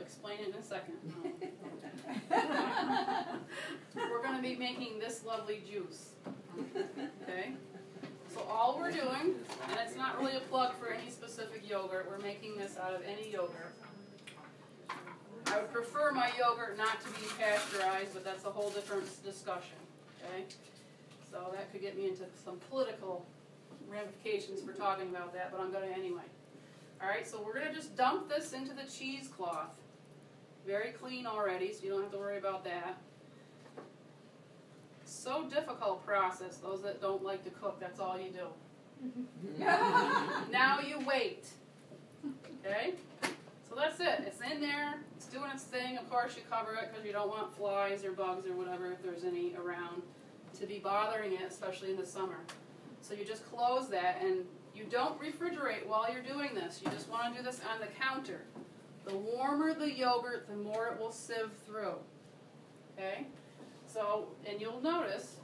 explain it in a second. We're going to be making this lovely juice. Okay? So all we're doing, and it's not really a plug for any specific yogurt, we're making this out of any yogurt. I would prefer my yogurt not to be pasteurized, but that's a whole different discussion. Okay? So that could get me into some political ramifications for talking about that, but I'm going to anyway. Alright, so we're going to just dump this into the cheesecloth. Very clean already, so you don't have to worry about that. So difficult process. Those that don't like to cook, that's all you do. Now you wait. Okay? So that's it. It's in there. It's doing its thing. Of course you cover it because you don't want flies or bugs or whatever, if there's any around, to be bothering it, especially in the summer. So you just close that, and you don't refrigerate while you're doing this. You just want to do this on the counter. The warmer the yogurt, the more it will sieve through. Okay? So, and you'll notice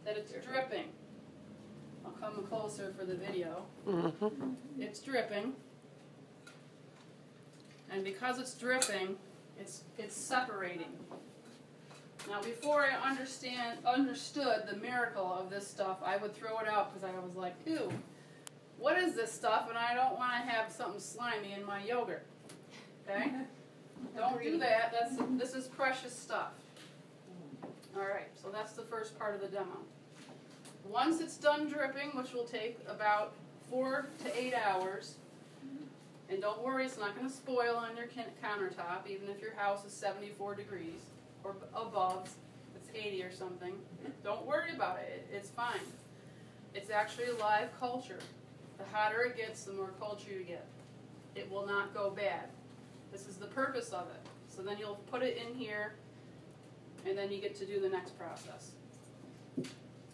that it's dripping. I'll come closer for the video. It's dripping. And because it's dripping, it's separating. Now, before I understood the miracle of this stuff, I would throw it out because I was like, ew, what is this stuff? And I don't want to have something slimy in my yogurt. Okay? Don't do that. This is precious stuff. All right, so that's the first part of the demo. Once it's done dripping, which will take about 4 to 8 hours, and don't worry, it's not going to spoil on your countertop, even if your house is 74 degrees or above. It's 80 or something. Don't worry about it. It's fine. It's actually a live culture. The hotter it gets, the more culture you get. It will not go bad. This is the purpose of it. So then you'll put it in here, and then you get to do the next process.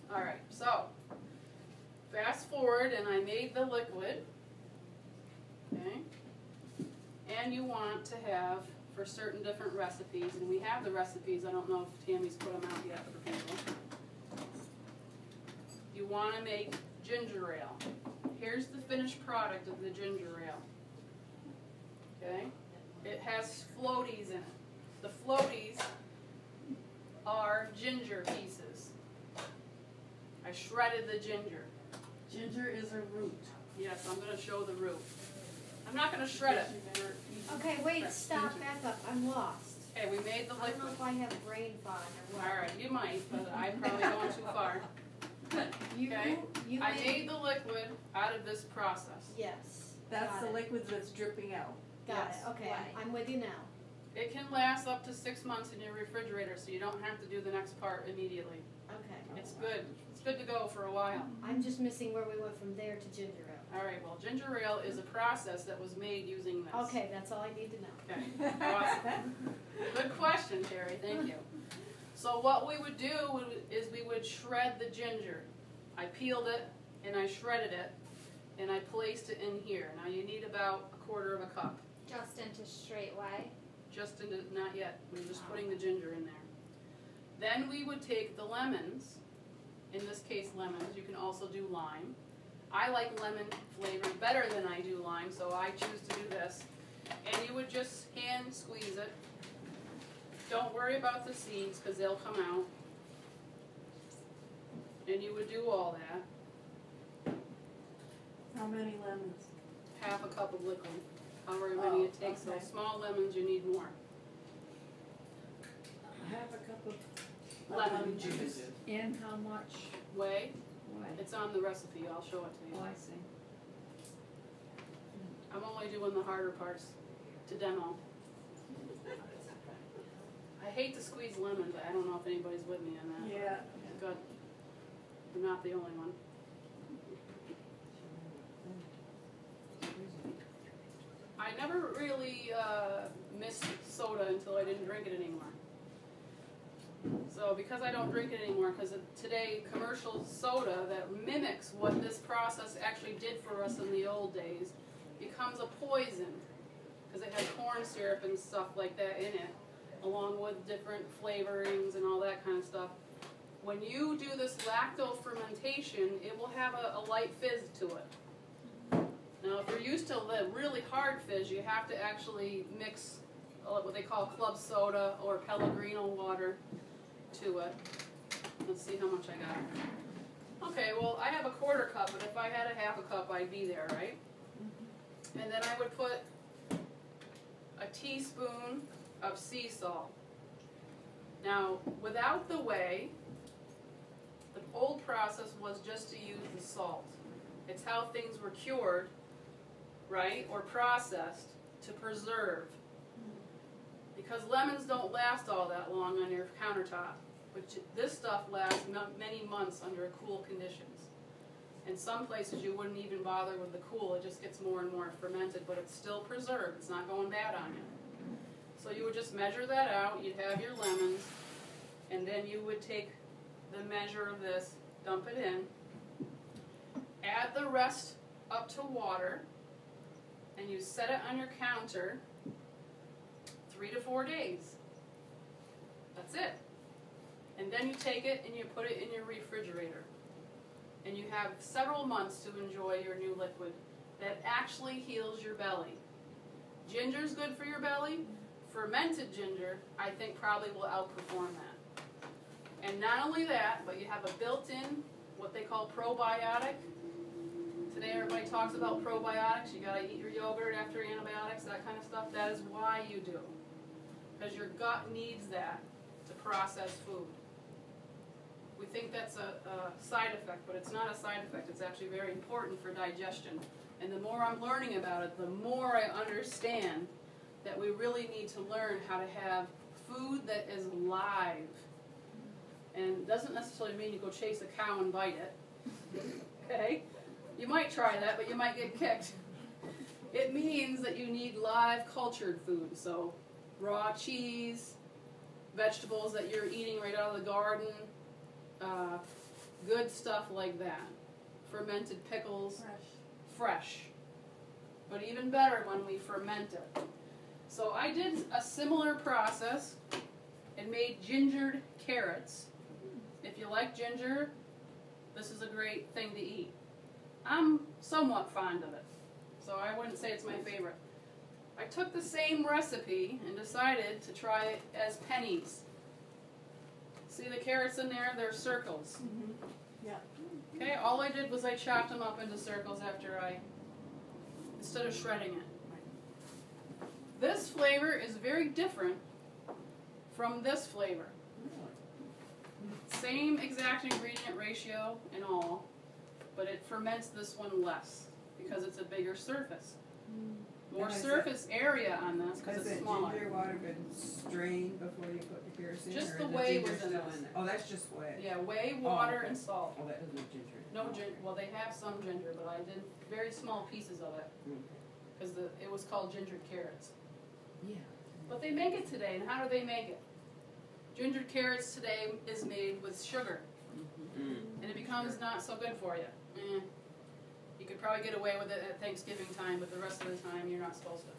All right, so fast forward, and I made the liquid. Okay, and you want to have, for certain different recipes, and we have the recipes, I don't know if Tammy's put them out yet for people. You want to make ginger ale. Here's the finished product of the ginger ale. Okay, it has floaties in it. The floaties are ginger pieces. I shredded the ginger. Ginger is a root. Yes, I'm going to show the root. I'm not going to shred it. Okay, wait, stop, back up. I'm lost. Okay, we made the I don't know liquid. if I have brain fog or what. Alright, you might, but I'm probably going too far. Okay? I made the liquid out of this process. Yes. That's got the it. liquid that's dripping out. Got Yes. it. Okay, Right. I'm with you now. It can last up to 6 months in your refrigerator, so you don't have to do the next part immediately. Okay. It's good. It's good to go for a while. I'm just missing where we went from there to ginger ale. Alright, well, ginger ale is a process that was made using this. Okay, that's all I need to know. Okay, awesome. Good question, Terry. Thank you. So what we would do is we would shred the ginger. I peeled it, and I shredded it, and I placed it in here. Now you need about 1/4 cup. Just into straight Y. Just into, not yet. We're just putting the ginger in there. Then we would take the lemons, in this case lemons, you can also do lime. I like lemon flavor better than I do lime, so I choose to do this. And you would just hand squeeze it. Don't worry about the seeds because they'll come out. And you would do all that. How many lemons? 1/2 cup of liquid, however many it takes. okay. So small lemons, you need more. 1/2 cup of Lemon juice. And how much? Whey, Whey. it's on the recipe. I'll show it to you. Oh, I see. I'm only doing the harder parts to demo. I hate to squeeze lemon, but I don't know if anybody's with me on that. Yeah. Good. I'm not the only one. I never really missed soda until I didn't drink it anymore. So because I don't drink it anymore, because today commercial soda that mimics what this process actually did for us in the old days becomes a poison because it has corn syrup and stuff like that in it, along with different flavorings and all that kind of stuff. When you do this lactofermentation, it will have a light fizz to it. Now, if you're used to the really hard fizz, you have to actually mix what they call club soda or Pellegrino water to it. Let's see how much I got. Okay, well, I have a 1/4 cup, but if I had a 1/2 cup, I'd be there, right? And then I would put a teaspoon of sea salt. Now, without the whey, the old process was just to use the salt. It's how things were cured, right, or processed to preserve. Because lemons don't last all that long on your countertop, but this stuff lasts many months under cool conditions. In some places you wouldn't even bother with the cool, it just gets more and more fermented, but it's still preserved, it's not going bad on you. So you would just measure that out, you'd have your lemons, and then you would take the measure of this, dump it in, add the rest up to water, and you set it on your counter 3 to 4 days. That's it. And then you take it and you put it in your refrigerator. And you have several months to enjoy your new liquid that actually heals your belly. Ginger's good for your belly. Fermented ginger, I think, probably will outperform that. And not only that, but you have a built-in, what they call probiotic. Today everybody talks about probiotics. You gotta eat your yogurt after antibiotics, that kind of stuff. That is why you do. Because your gut needs that to process food. We think that's a side effect, but it's not a side effect. It's actually very important for digestion. And the more I'm learning about it, the more I understand that we really need to learn how to have food that is live. And doesn't necessarily mean you go chase a cow and bite it. Okay? You might try that, but you might get kicked. It means that you need live cultured food. So raw cheese, vegetables that you're eating right out of the garden, good stuff like that. Fermented pickles, fresh. But even better when we ferment it. So I did a similar process and made gingered carrots. If you like ginger, this is a great thing to eat. I'm somewhat fond of it, so I wouldn't say it's my favorite. I took the same recipe and decided to try it as pennies. See the carrots in there? They're circles. Mm-hmm. Yeah. Okay, all I did was I chopped them up into circles instead of shredding it. This flavor is very different from this flavor. Same exact ingredient ratio and all, but it ferments this one less because it's a bigger surface. More surface area on this because it's smaller. Has that ginger water been strained before you put the carrots in? Just or the is whey ginger was in still this. there? Oh, that's just whey. Yeah, whey, water, okay. and salt. Oh, that doesn't have ginger in it. No ginger. Well, they have some ginger, but I did very small pieces of it because it was called gingered carrots. Yeah. But they make it today, and how do they make it? Gingered carrots today is made with sugar, and it becomes not so good for you. You could probably get away with it at Thanksgiving time, but the rest of the time you're not supposed to.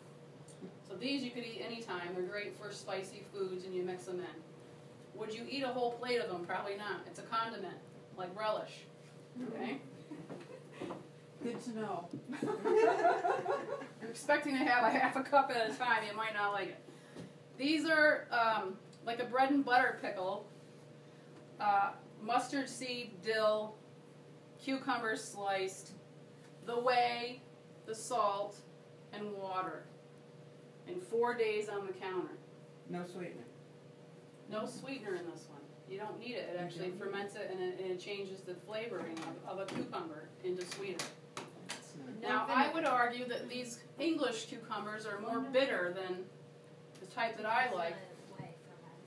So these you could eat anytime. They're great for spicy foods, and you mix them in. Would you eat a whole plate of them? Probably not. It's a condiment, like relish. Okay? Good to know. You're expecting to have a 1/2 cup at a time. You might not like it. These are like a bread and butter pickle. Mustard seed, dill, cucumbers sliced, the whey, the salt, and water. And 4 days on the counter. No sweetener. No sweetener in this one. You don't need it. It actually ferments it and it changes the flavoring of a cucumber into sweeter. Now, I would argue that these English cucumbers are more bitter than the type that I like.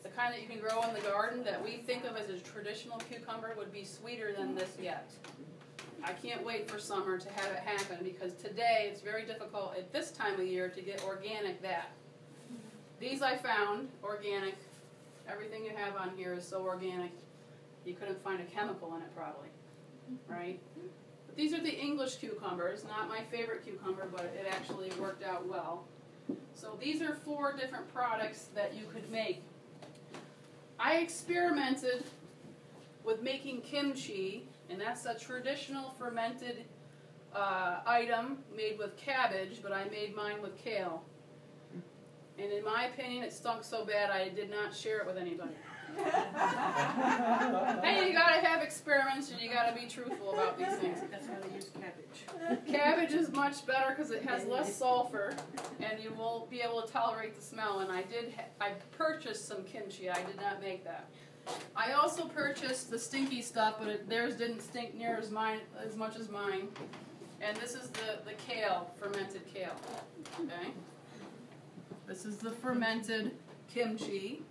The kind that you can grow in the garden that we think of as a traditional cucumber would be sweeter than this yet. I can't wait for summer to have it happen because today it's very difficult at this time of year to get organic that. These I found organic. Everything you have on here is so organic you couldn't find a chemical in it probably, right? But these are the English cucumbers, not my favorite cucumber, but it actually worked out well. So these are 4 different products that you could make. I experimented with making kimchi, and that's a traditional fermented item made with cabbage, but I made mine with kale. And in my opinion, it stunk so bad I did not share it with anybody. Hey, you gotta have experiments and you gotta be truthful about these things. That's why they use cabbage. Cabbage is much better because it has less sulfur and you won't be able to tolerate the smell. And I purchased some kimchi. I did not make that. I also purchased the stinky stuff, but theirs didn't stink near as much as mine. And this is the kale, fermented kale. Okay. This is the fermented kimchi.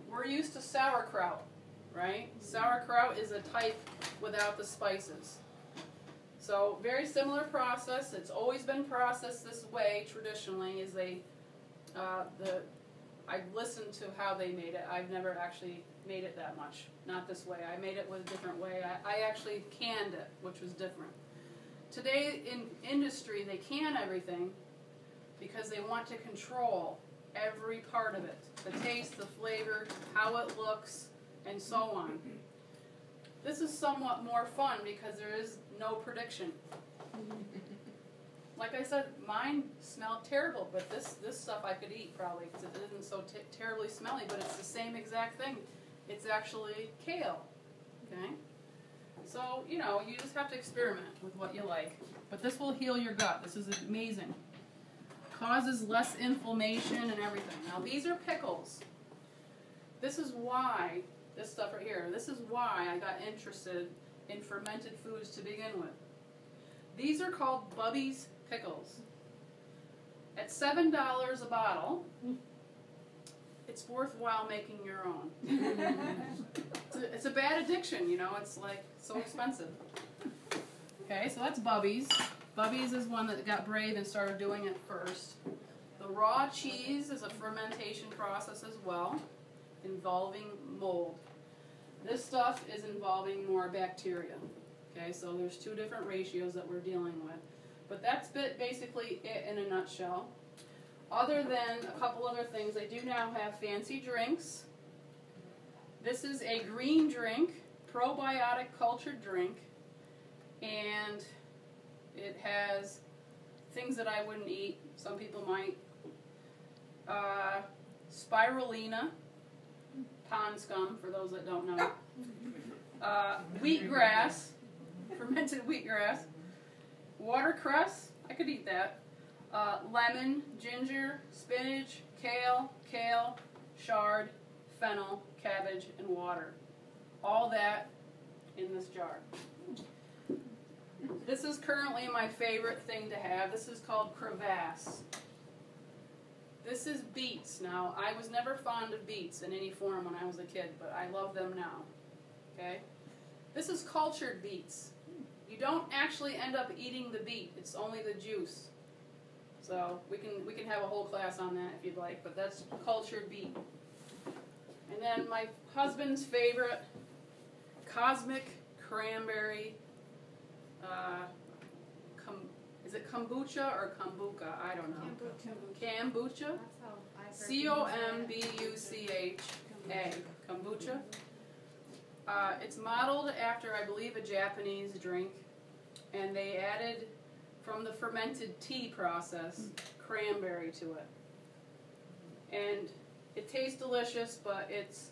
We're used to sauerkraut, right? Sauerkraut is a type without the spices. So very similar process. It's always been processed this way traditionally. I've listened to how they made it. I've never actually made it that much. Not this way. I made it with a different way. I actually canned it, which was different. Today in industry, they can everything because they want to control every part of it. The taste, the flavor, how it looks, and so on. This is somewhat more fun because there is no prediction. Like I said, mine smelled terrible, but this stuff I could eat probably because it isn't so terribly smelly, but it's the same exact thing. It's actually kale, okay? So, you know, you just have to experiment with what you like. But this will heal your gut. This is amazing. Causes less inflammation and everything. Now, these are pickles. This is why, this stuff right here, this is why I got interested in fermented foods to begin with. These are called Bubby's pickles. At $7 a bottle, it's worthwhile making your own. It's a bad addiction, you know, it's like so expensive. Okay, so that's Bubby's. Bubby's is one that got brave and started doing it first. The raw cheese is a fermentation process as well, involving mold. This stuff is involving more bacteria. Okay, so there's two different ratios that we're dealing with. But that's basically it in a nutshell. Other than a couple other things, I do now have fancy drinks. This is a green drink, probiotic cultured drink, and it has things that I wouldn't eat. Some people might. Spirulina, pond scum, for those that don't know. Wheatgrass, fermented wheatgrass. Watercress, I could eat that. Lemon, ginger, spinach, kale, chard, fennel, cabbage, and water. All that in this jar. This is currently my favorite thing to have. This is called crevasse. This is beets. Now, I was never fond of beets in any form when I was a kid, but I love them now. Okay? This is cultured beets. You don't actually end up eating the beet. It's only the juice. So we can have a whole class on that if you'd like, but that's cultured beet. And then my husband's favorite, cosmic cranberry. Is it kombucha or kombucha? I don't know. Kombucha. That's how I've heard C-O-M-B-U-C-H-A. Kombucha. It's modeled after, I believe, a Japanese drink, and they added, from the fermented tea process, cranberry to it. And it tastes delicious, but it's